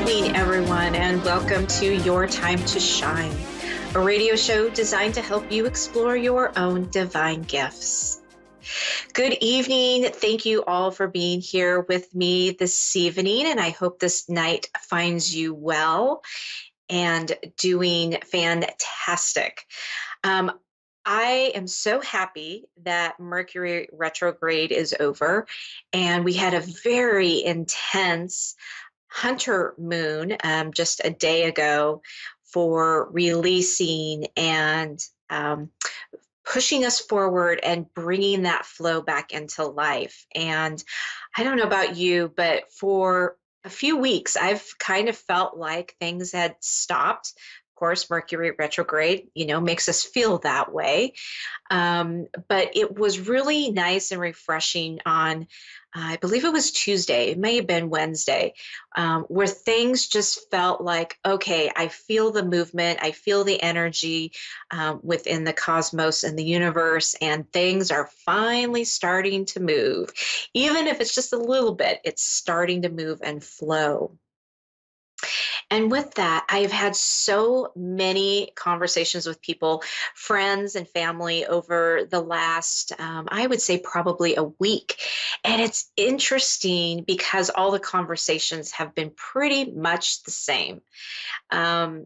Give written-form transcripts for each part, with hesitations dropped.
evening, everyone, and welcome to Your Time to Shine, a radio show designed to help you explore your own divine gifts. Good evening. Thank you all for being here with me this evening, and I hope this night finds you well and doing fantastic. I am so happy that Mercury retrograde is over, and we had a very intense Hunter moon just a day ago for releasing and pushing us forward and bringing that flow back into life. And I don't know about you, but for a few weeks, I've kind of felt like things had stopped. Of course, Mercury retrograde, makes us feel that way. But it was really nice and refreshing on, I believe it was Tuesday, it may have been Wednesday, where things just felt like, okay, I feel the movement, I feel the energy within the cosmos and the universe, and things are finally starting to move. Even if it's just a little bit, it's starting to move and flow. And with that, I've had so many conversations with people, friends and family over the last, I would say probably a week. And it's interesting because all the conversations have been pretty much the same. Um,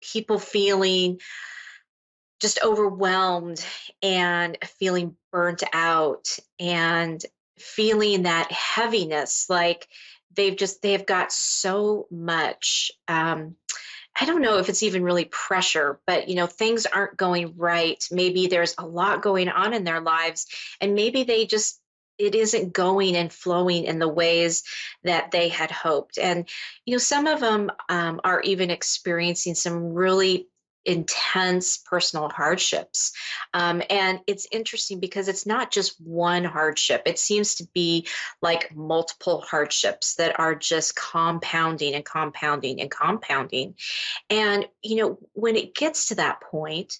People feeling just overwhelmed and feeling burnt out and feeling that heaviness, like they've got so much. I don't know if it's even really pressure, but things aren't going right. Maybe there's a lot going on in their lives, and maybe it isn't going and flowing in the ways that they had hoped. And some of them are even experiencing some really intense personal hardships. And it's interesting because it's not just one hardship. It seems to be like multiple hardships that are just compounding and compounding and compounding. And, when it gets to that point,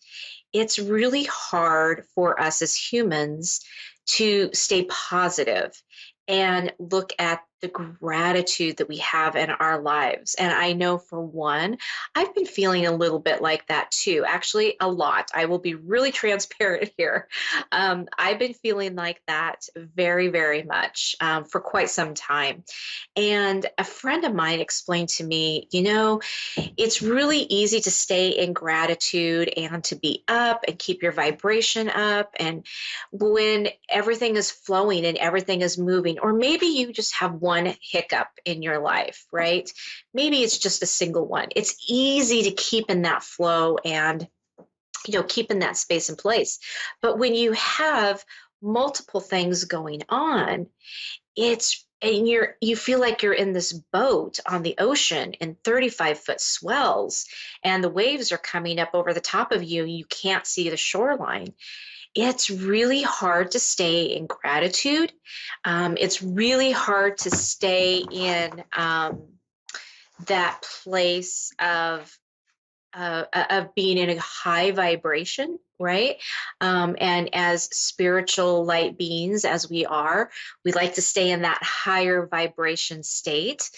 it's really hard for us as humans to stay positive and look at the gratitude that we have in our lives. And I know for one, I've been feeling a little bit like that too. Actually, a lot. I will be really transparent here. I've been feeling like that very, very much for quite some time. And a friend of mine explained to me, it's really easy to stay in gratitude and to be up and keep your vibration up. And when everything is flowing and everything is moving, or maybe you just have one hiccup in your life, right? Maybe it's just a single one. It's easy to keep in that flow and, keep in that space and place. But when you have multiple things going on, you feel like you're in this boat on the ocean in 35-foot swells, and the waves are coming up over the top of you. You can't see the shoreline. It's really hard to stay in gratitude. It's really hard to stay in that place of being in a high vibration, right? And as spiritual light beings, as we are, we like to stay in that higher vibration state.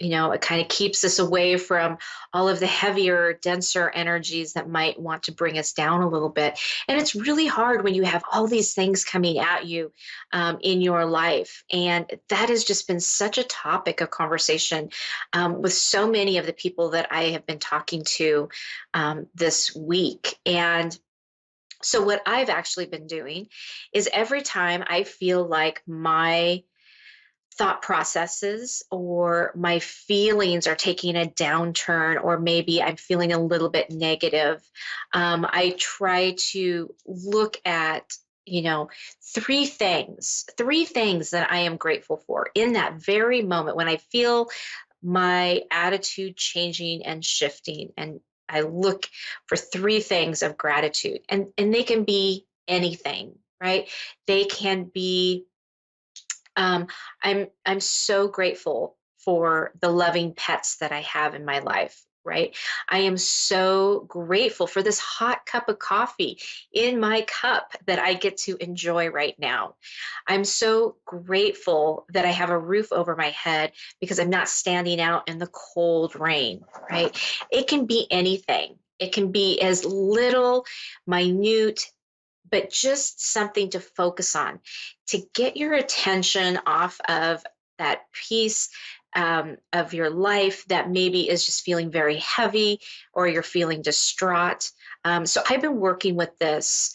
It kind of keeps us away from all of the heavier, denser energies that might want to bring us down a little bit. And it's really hard when you have all these things coming at you in your life. And that has just been such a topic of conversation with so many of the people that I have been talking to this week. And so what I've actually been doing is every time I feel like my thought processes or my feelings are taking a downturn, or maybe I'm feeling a little bit negative, I try to look at, three things that I am grateful for in that very moment when I feel my attitude changing and shifting. And I look for three things of gratitude, and they can be anything, right? They can be I'm so grateful for the loving pets that I have in my life, right? I am so grateful for this hot cup of coffee in my cup that I get to enjoy right now. I'm so grateful that I have a roof over my head because I'm not standing out in the cold rain, right? It can be anything. It can be as little, minute, but just something to focus on to get your attention off of that piece of your life that maybe is just feeling very heavy or you're feeling distraught. So I've been working with this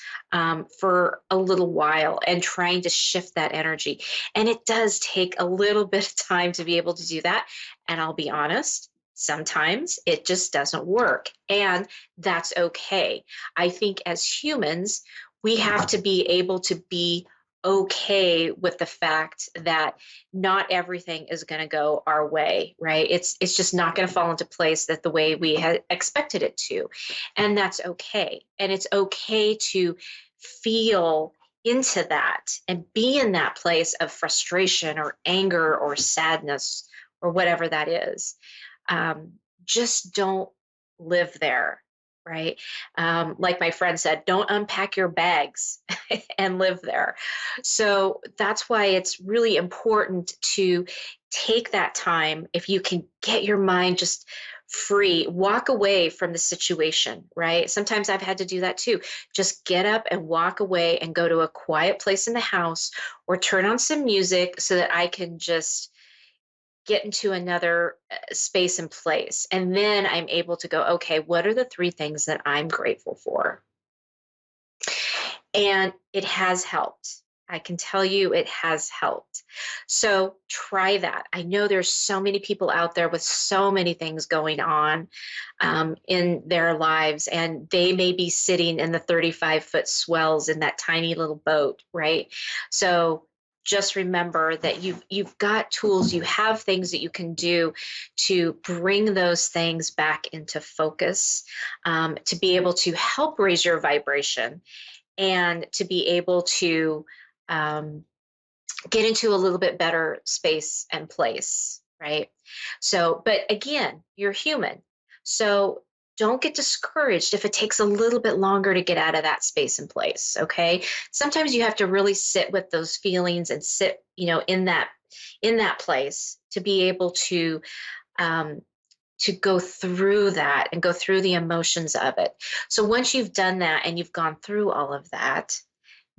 for a little while and trying to shift that energy. And it does take a little bit of time to be able to do that. And I'll be honest, sometimes it just doesn't work. And that's okay. I think as humans, we have to be able to be okay with the fact that not everything is going to go our way, right? It's just not going to fall into place that the way we had expected it to. And that's okay. And it's okay to feel into that and be in that place of frustration or anger or sadness or whatever that is. Just don't live there, right? Like my friend said, don't unpack your bags and live there. So that's why it's really important to take that time. If you can get your mind just free, walk away from the situation, right? Sometimes I've had to do that too. Just get up and walk away and go to a quiet place in the house or turn on some music so that I can just get into another space and place. And then I'm able to go, okay, what are the three things that I'm grateful for? And it has helped. I can tell you it has helped. So try that. I know there's so many people out there with so many things going on in their lives, and they may be sitting in the 35-foot swells in that tiny little boat, right? So just remember that you've got tools, you have things that you can do to bring those things back into focus, to be able to help raise your vibration and to be able to um, get into a little bit better space and place, right? So, but again, you're human. So don't get discouraged if it takes a little bit longer to get out of that space and place, okay? Sometimes you have to really sit with those feelings and sit, in that place to be able um, to go through that and go through the emotions of it. So once you've done that and you've gone through all of that,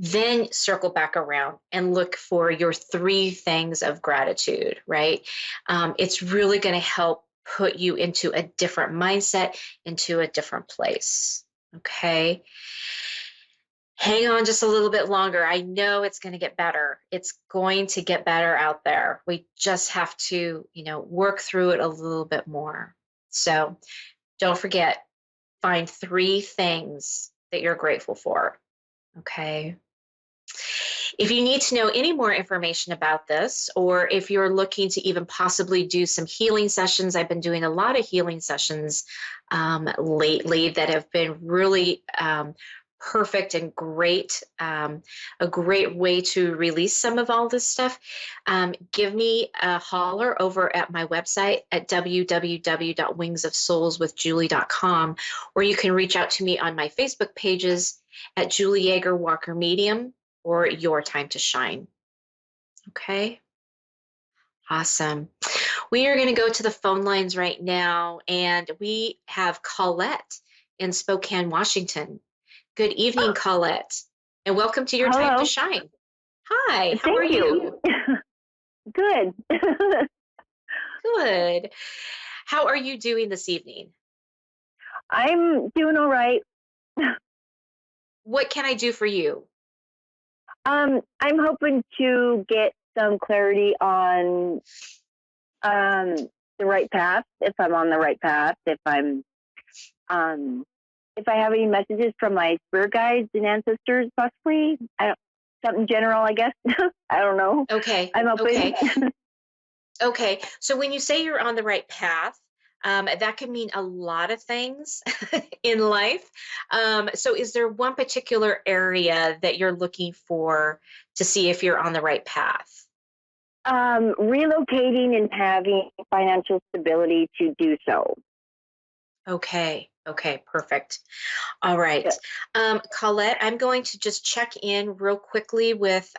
then circle back around and look for your three things of gratitude, right? It's really going to help put you into a different mindset, into a different place. Okay. Hang on just a little bit longer. I know it's going to get better. It's going to get better out there. We just have to, work through it a little bit more. So don't forget, find three things that you're grateful for. Okay. If you need to know any more information about this, or if you're looking to even possibly do some healing sessions, I've been doing a lot of healing sessions lately that have been really perfect and great, a great way to release some of all this stuff. Give me a holler over at my website at www.wingsofsoulswithjulie.com, or you can reach out to me on my Facebook pages at Julie YeagerWalker Medium or Your Time to Shine. Okay. Awesome. We are going to go to the phone lines right now, and we have Colette in Spokane, Washington. Good evening, Colette, and welcome to Your Hello. Time to Shine. Hi, how are Thank you? Good. Good. How are you doing this evening? I'm doing all right. What can I do for you? I'm hoping to get some clarity on the right path, if I'm on the right path, if I have any messages from my spirit guides and ancestors, possibly. Something general, I guess. I don't know. Okay. I'm open. Okay. Okay. So when you say you're on the right path, that can mean a lot of things in life. So is there one particular area that you're looking for to see if you're on the right path? Relocating and having financial stability to do so. Okay. Okay. Perfect. All right. Yeah. Colette, I'm going to just check in real quickly with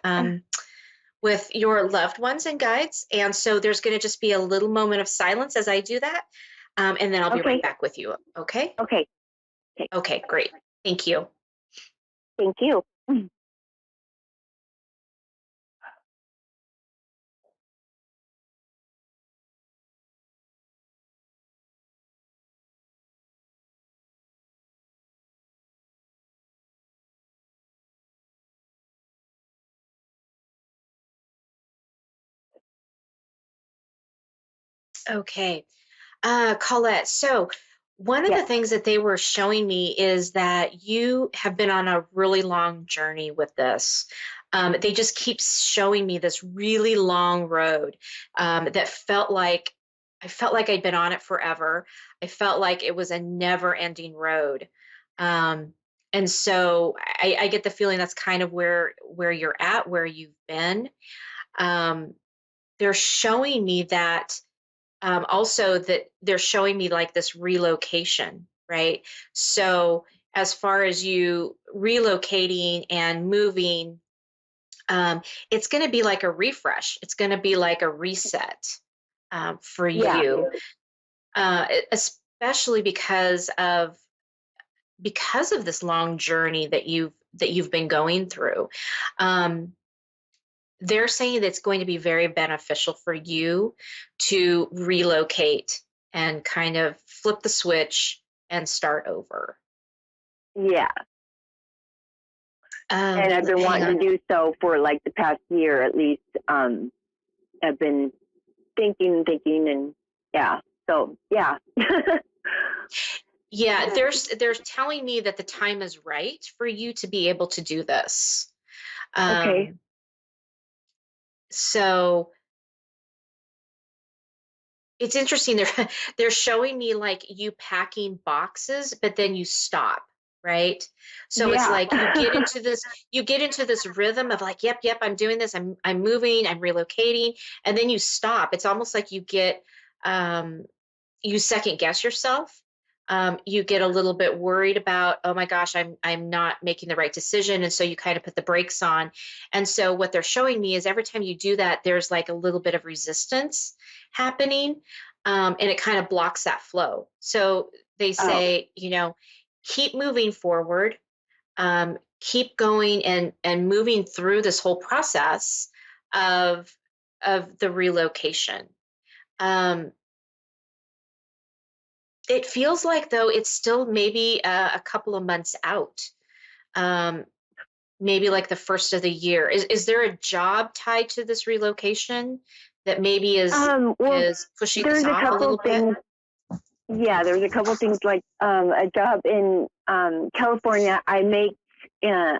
your loved ones and guides. And so there's going to just be a little moment of silence as I do that. And then I'll be right Okay. back with you. Okay. Okay. Okay. Okay. Great. Thank you. Thank you. Okay. Colette, so one of the Yes. things that they were showing me is that you have been on a really long journey with this. They just keep showing me this really long road that felt like I felt like I'd been on it forever. I felt like it was a never-ending road. Um, and so I get the feeling that's kind of where you're at, where you've been. Um, they're showing me that also that they're showing me like this relocation, right? So as far as you relocating and moving, it's going to be like a refresh. It's going to be like a reset for Yeah. you, especially because of this long journey that you've been going through. Um, they're saying that it's going to be very beneficial for you to relocate and kind of flip the switch and start over. Yeah. And I've been Hang wanting on. to do so for like the past year at least. I've been thinking and thinking, and yeah. So yeah. Yeah, they're telling me that the time is right for you to be able to do this. Okay. Um, so it's interesting. They're showing me like you packing boxes, but then you stop, right? So it's Yeah. like you get into this rhythm of like, yep, I'm doing this, I'm moving, I'm relocating, and then you stop. It's almost like um you second guess yourself. You get a little bit worried about, oh my gosh, I'm not making the right decision, and so you kind of put the brakes on. And so what they're showing me is every time you do that, there's like a little bit of resistance happening, and it kind of blocks that flow. So they Oh, say, keep moving forward, keep going and moving through this whole process of of the relocation. Um, it feels like though it's still maybe a couple of months out. Um, maybe like the first of the year. Is there a job tied to this relocation that maybe is well, is pushing this there's a off a couple little bit? things. Yeah, there's a couple things like a job in California. I make and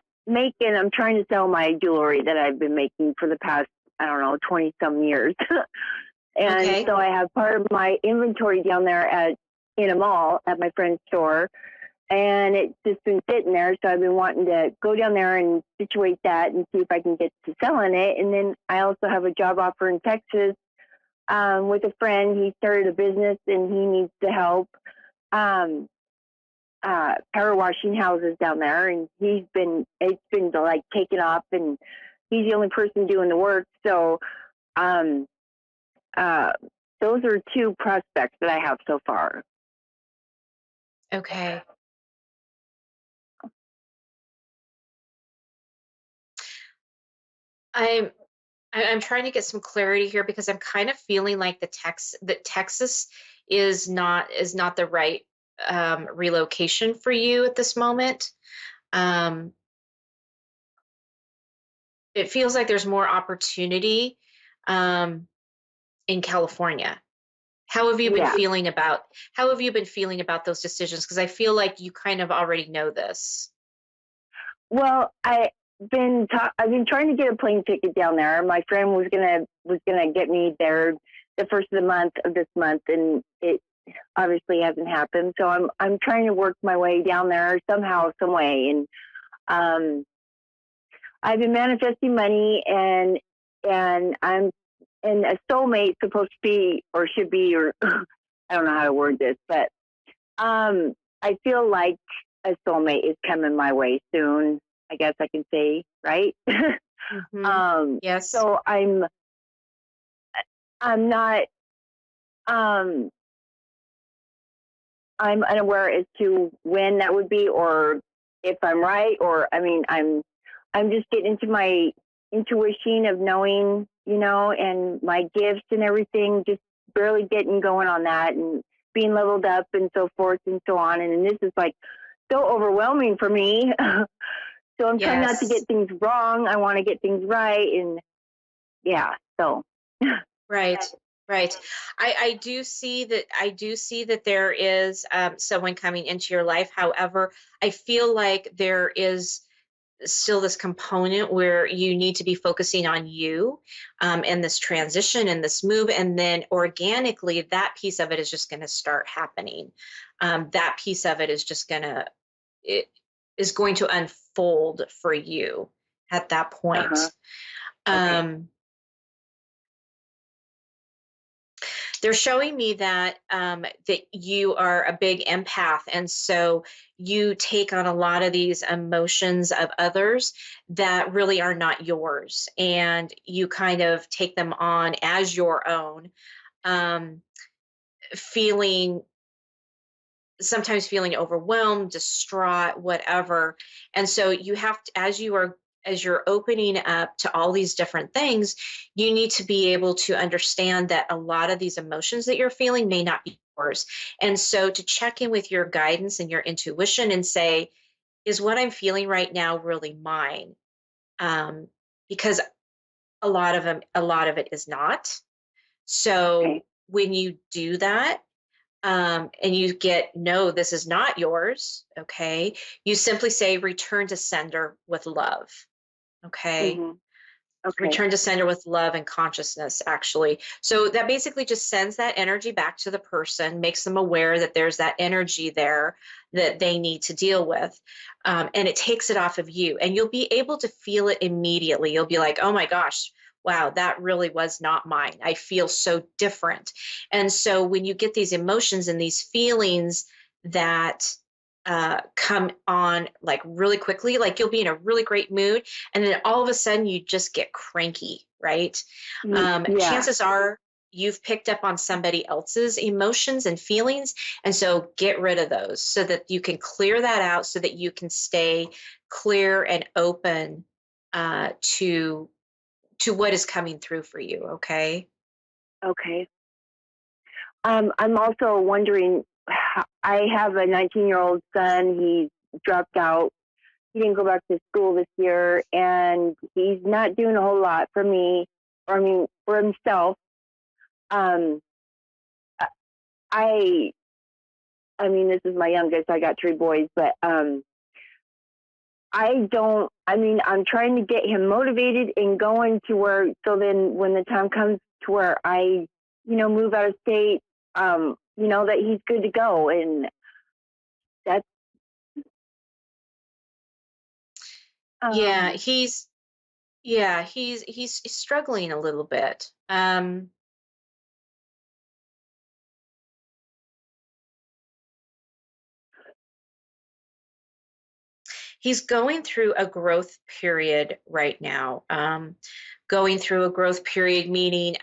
I'm trying to sell my jewelry that I've been making for the past, I don't know, 20 some years. And Okay. so I have part of my inventory down there in a mall at my friend's store, and it's just been sitting there. So I've been wanting to go down there and situate that and see if I can get to selling it. And then I also have a job offer in Texas with a friend. He started a business and he needs to help um, power washing houses down there, and it's been like taken off, and he's the only person doing the work. So um, uh, those are two prospects that I have so far. Okay. I'm I'm trying to get some clarity here because I'm kind of feeling like that Texas is not the right relocation for you at this moment. Um, it feels like there's more opportunity um, in California. How have you been Yeah. feeling about how have you been feeling about those decisions? Because I feel like you kind of already know this. Well, I've been trying to get a plane ticket down there. My friend was gonna get me there the first of the month of this month, and it obviously hasn't happened. So I'm trying to work my way down there somehow, some way, and um, I've been manifesting money, and and a soulmate supposed to be or should be, or I don't know how to word this, but I feel like a soulmate is coming my way soon. I guess I can say, right? Mm-hmm. um, Yes. so I'm not um I'm unaware as to when that would be or if I'm right or I mean I'm just getting into my intuition of knowing, and my gifts and everything, just barely getting going on that and being leveled up and so forth and so on. And this is like so overwhelming for me. So I'm trying not to get Yes. things wrong. I want to get things right. And yeah, so. Right. Right. I do see that there is someone coming into your life. However, I feel like there is still this component where you need to be focusing on you and this transition and this move. And then organically, that piece of it is just going to start happening. That piece of it is just it is going to unfold for you at that Uh-huh. point. Okay. Um, they're showing me that you are a big empath, and so you take on a lot of these emotions of others that really are not yours, and you kind of take them on as your own, um, feeling sometimes feeling overwhelmed, distraught, whatever. And so you have to, as you're opening up to all these different things, you need to be able to understand that a lot of these emotions that you're feeling may not be yours. And so to check in with your guidance and your intuition and say, is what I'm feeling right now really mine? Because a lot of it is not. Okay. So when you do that, and you get, no, this is not yours, okay, you simply say, return to sender with love, okay? Mhm. Okay. Return to sender with love and consciousness, actually. So that basically just sends that energy back to the person, makes them aware that there's that energy there that they need to deal with. And it takes it off of you. And you'll be able to feel it immediately. You'll be like, oh my gosh, wow, that really was not mine. I feel so different. And so when you get these emotions and these feelings that come on like really quickly, like you'll be in a really great mood and then all of a sudden you just get cranky, right? Yeah. Chances are you've picked up on somebody else's emotions and feelings. And so get rid of those so that you can clear that out so that you can stay clear and open to what is coming through for you. Okay. Okay. I'm also wondering. I have a 19-year-old son. He's dropped out. He didn't go back to school this year, and he's not doing a whole lot for me, or I mean, for himself. Um, I, I mean, this is my youngest. I got three boys, but I don't. I mean, I'm trying to get him motivated and going to where. So then, when the time comes to where I, move out of state, that he's good to go, and that's Yeah, um, he's struggling a little bit. He's going through a growth period right now. Going through a growth period, meaning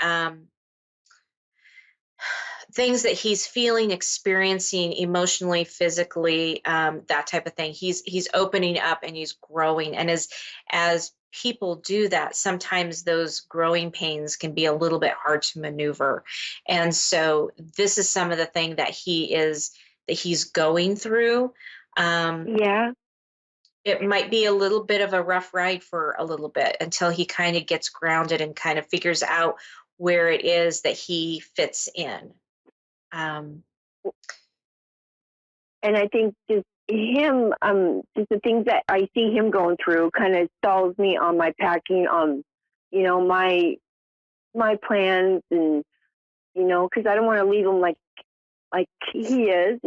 things that he's feeling, experiencing emotionally, physically, that type of thing. He's opening up and he's growing. And as people do that, sometimes those growing pains can be a little bit hard to maneuver. And so this is some of the thing that he's going through. Um, yeah. it might be a little bit of a rough ride for a little bit until he kind of gets grounded and kind of figures out where it is that he fits in. Um, And I think just him, just the things that I see him going through, kind of stalls me on my packing, my plans, and because I don't want to leave him like he is.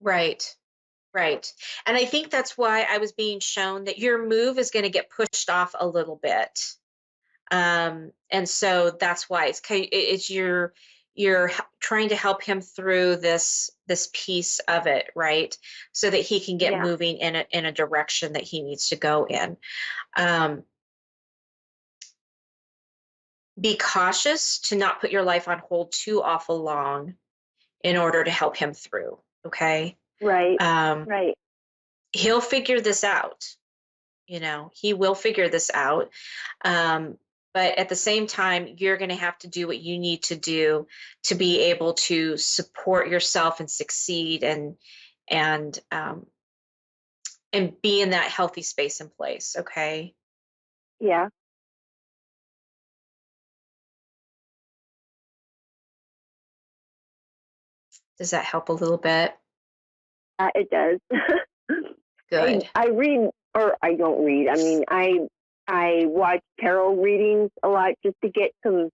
right, right. And I think that's why I was being shown that your move is going to get pushed off a little bit. And so that's why it's trying to help him through this piece of it, right? So that he can get Yeah. moving in a direction that he needs to go in. Be cautious to not put your life on hold too awful long in order to help him through. Okay. Right. Um, Right. he'll figure this out. He will figure this out. Um, but at the same time, you're going to have to do what you need to do to be able to support yourself and succeed and and be in that healthy space and place. Okay. Yeah. Does that help a little bit? It does. Good. I read, or I don't read. I mean, I watch tarot readings a lot just to get some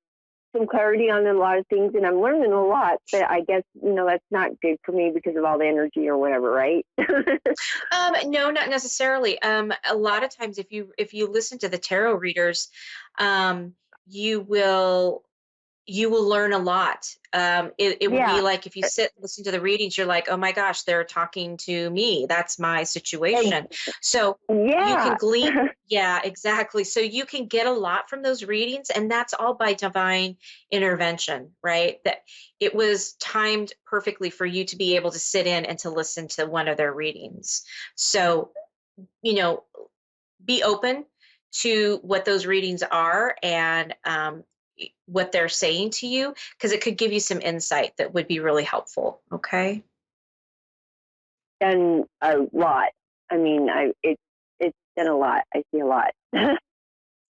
clarity on a lot of things, and I'm learning a lot. But I guess that's not good for me because of all the energy or whatever, right? No, not necessarily. A lot of times, if you listen to the tarot readers, um, you will you will learn a lot. It will be Yeah. like if you sit and listen to the readings, you're like, oh my gosh, they're talking to me. That's my And situation. So you can yeah. glean, yeah, exactly. So you can get a lot from those readings, and that's all by divine intervention, right? That it was timed perfectly for you to be able to sit in and to listen to one of their readings. So, you know, be open to what those readings are and what they're saying to you, because it could give you some insight that would be really helpful. Okay. Done a lot. I mean, it's done a lot. I see a lot.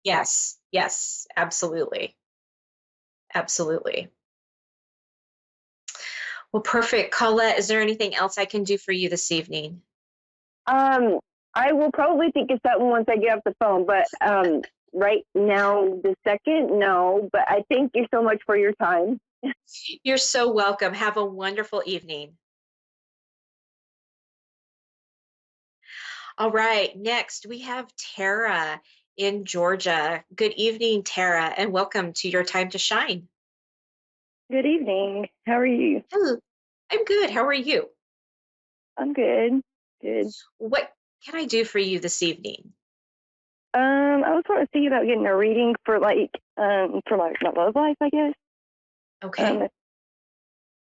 Yes. Yes. Absolutely. Absolutely. Well, perfect. Colette, is there anything else I can do for you this evening? um, I will probably think of something once I get off the phone, but right now, the second, no. But I thank you so much for your time. You're so welcome. Have a wonderful evening. All right. Next, we have Tara in Georgia. Good evening, Tara, and welcome to Your Time to Shine. Good evening. How are you? Hello. I'm good. How are you? I'm good. Good. What can I do for you this evening? I was sort of thinking about getting a reading for my love life, I guess. Okay.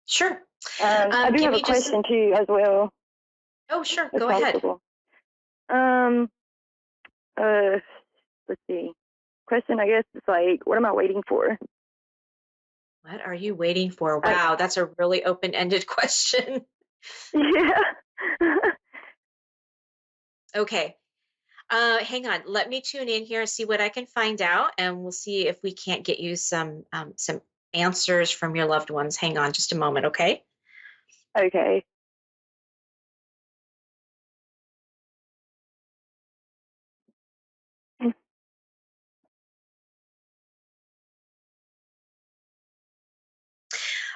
Sure. I do Give have a me just, question too, as well, oh, sure. if Go ahead. possible. Um, uh, let's see. Question, I guess, is like, what am I waiting for? What are you waiting for? I, Wow, that's a really open-ended question. yeah. Okay. Hang on. Let me tune in here and see what I can find out, and we'll see if we can't get you some answers from your loved ones. Hang on just a moment, okay? Okay.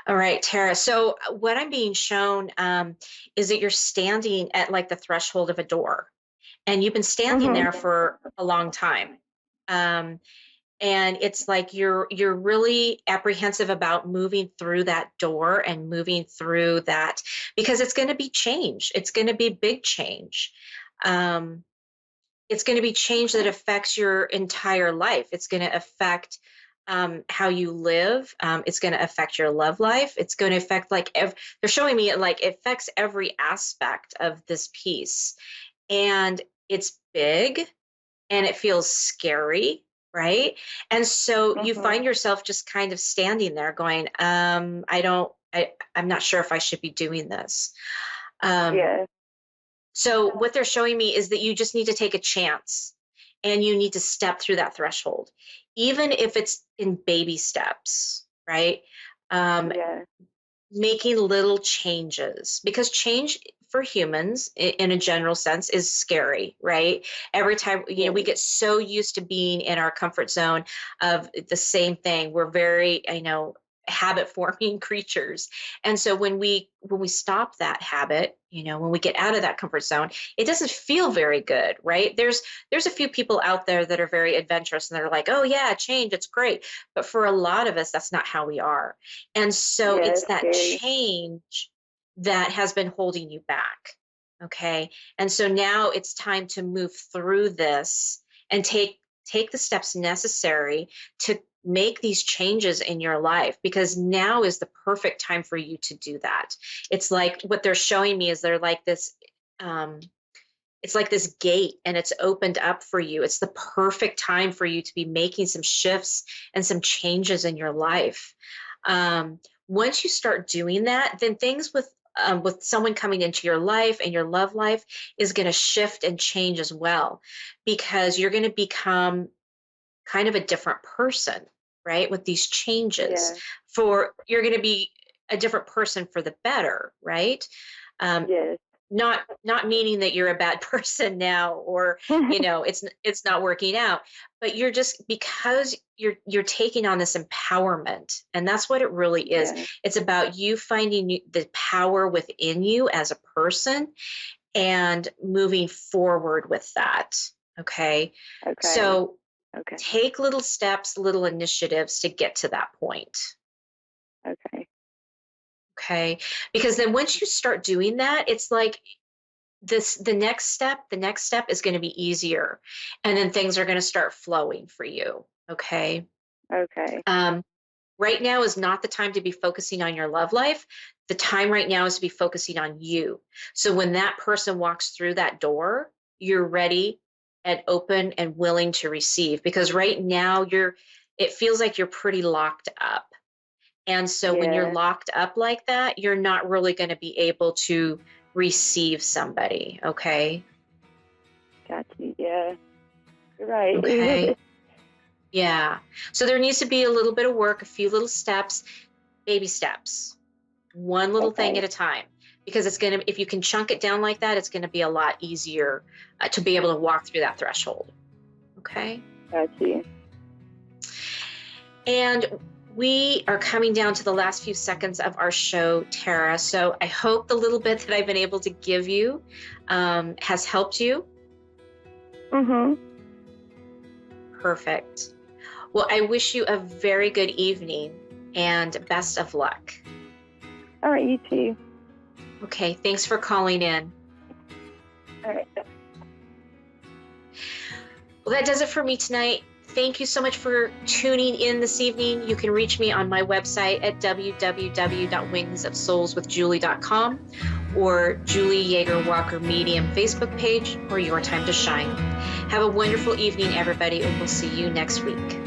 All right, Tara. So what I'm being shown is that you're standing at like the threshold of a door, and you've been standing Mhm. there for a long time. Um, and it's like you're really apprehensive about moving through that door and moving through that, because it's going to be change. It's going to be big change. Um, it's going to be change that affects your entire life. It's going to affect how you live. It's going to affect your love life. It's going to affect they're showing me it like it affects every aspect of this piece, and it's big and it feels scary, right? And so you Mhm. find yourself just kind of standing there going, I'm not sure if I should be doing this. Um, Yeah. so what they're showing me is that you just need to take a chance and you need to step through that threshold, even if it's in baby steps, right? Um, Yeah. making little changes, because change for humans in a general sense is scary, right? Every time, Yeah. we get so used to being in our comfort zone of the same thing. We're very, habit forming creatures. And so when we stop that habit, when we get out of that comfort zone, it doesn't feel very good, right? There's a few people out there that are very adventurous and they're like, oh yeah, change, it's great. But for a lot of us, that's not how we are. And so Yeah, it's it's that scary. change that has been holding you back. Okay. And so now it's time to move through this and take the steps necessary to make these changes in your life, because now is the perfect time for you to do that. It's like what they're showing me is they're like this, it's like this gate and it's opened up for you. It's the perfect time for you to be making some shifts and some changes in your life. Once you start doing that, then things with someone coming into your life and your love life is going to shift and change as well, because you're going to become kind of a different person, right? With these changes, Yeah. you're going to be a different person for the better, right? Yes. Not meaning that you're a bad person now, or it's not working out, but you're just, because you're taking on this empowerment, and that's what it really is. Yeah. It's about you finding the power within you as a person and moving forward with that. Okay. Okay. So Okay. take little steps, little initiatives to get to that point. Okay. Okay. Because then once you start doing that, it's like the next step is going to be easier. And then things are going to start flowing for you. Okay. Okay. Right now is not the time to be focusing on your love life. The time right now is to be focusing on you. So when that person walks through that door, you're ready and open and willing to receive, because right now it feels like you're pretty locked up. And so when you're Yeah. locked up like that, you're not really going to be able to receive somebody. Okay. Got you. Yeah. You're right. Okay. Yeah. So there needs to be a little bit of work, a few little steps, baby steps, one little thing at a time, because if you can chunk it down like that, it's going to be a lot easier to be able to walk through that threshold. Okay. Got you. And we are coming down to the last few seconds of our show, Tara. So I hope the little bit that I've been able to give you has helped you. Mm-hmm. Perfect. Well, I wish you a very good evening and best of luck. All right, you too. Okay, thanks for calling in. All right. Well, that does it for me tonight. Thank you so much for tuning in this evening. You can reach me on my website at www.wingsofsoulswithjulie.com or Julie YeagerWalker Medium Facebook page, or Your Time to Shine. Have a wonderful evening, everybody, and we'll see you next week.